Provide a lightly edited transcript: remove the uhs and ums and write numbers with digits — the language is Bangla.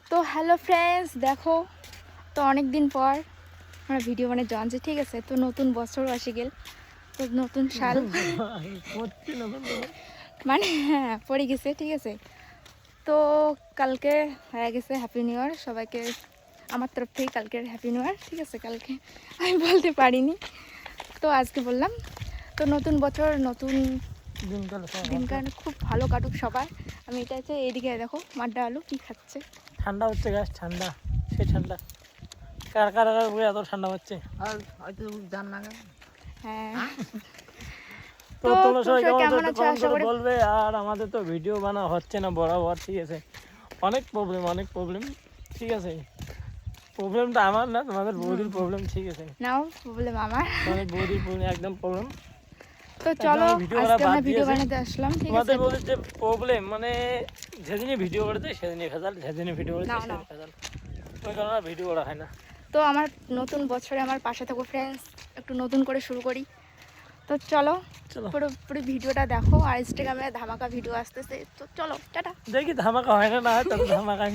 তো হ্যালো ফ্রেন্ডস, দেখো তো অনেক দিন পর আমরা ভিডিও জানছি, ঠিক আছে। তো নতুন বছর আসে গেল, তো নতুন সাল হ্যাঁ পড়ে গেছে, ঠিক আছে। তো কালকে হয়ে গেছে হ্যাপি নিউ ইয়ার সবাইকে আমার তরফ থেকে, কালকের হ্যাপি নিউ ইয়ার, ঠিক আছে। কালকে আমি বলতে পারিনি, তো আজকে বললাম। তো নতুন বছর নতুন দিনকাল খুব ভালো কাটুক সবার। আমি এটা হচ্ছে এইদিকে দেখো মাড্ডা আলু কি খাচ্ছে, ঠান্ডা হচ্ছে গাছ, ঠান্ডা সে ঠান্ডা কার কার এত ঠান্ডা হচ্ছে আর হয়তো জান না হ্যাঁ। তো তো তোমরা সবাই কেমন কেমন আছো আছো আশা করি বলবে। আর আমাদের তো ভিডিও বানা হচ্ছে না বরাবর, ঠিক আছে। অনেক প্রবলেম ঠিক আছে। প্রবলেমটা আমার না, তোমাদের বৌদির প্রবলেম, ঠিক আছে। নাও প্রবলেম আমার, তোমাদের বৌদির প্রবলেম একদম প্রবলেম। তো চলো ভিডিও আজকে আমরা বাদ ভিডিও দিয়েছি। বানাতে আসলাম, ঠিক আছে। তোমাদের বৌদির যে প্রবলেম যেদিনই ভিডিও করেছে সেদিনই ভেজাল, যেদিনই ভিডিও করেছে নাও, সেদিনই নাও। ভেজাল, ওই কারণে ভিডিও করা হয় না। তো আমার নতুন বছরে আমার পাশে থাকো ফ্রেন্ডস, একটু নতুন করে শুরু করি। তো চলো চলো পুরো ভিডিওটা দেখো, আর ইনস্টাগ্রামে ধামাকা ভিডিও আসতেছে। তো চলো টাটা। দেখি ধামাকা হয় না, না হয় তবে ধামাকা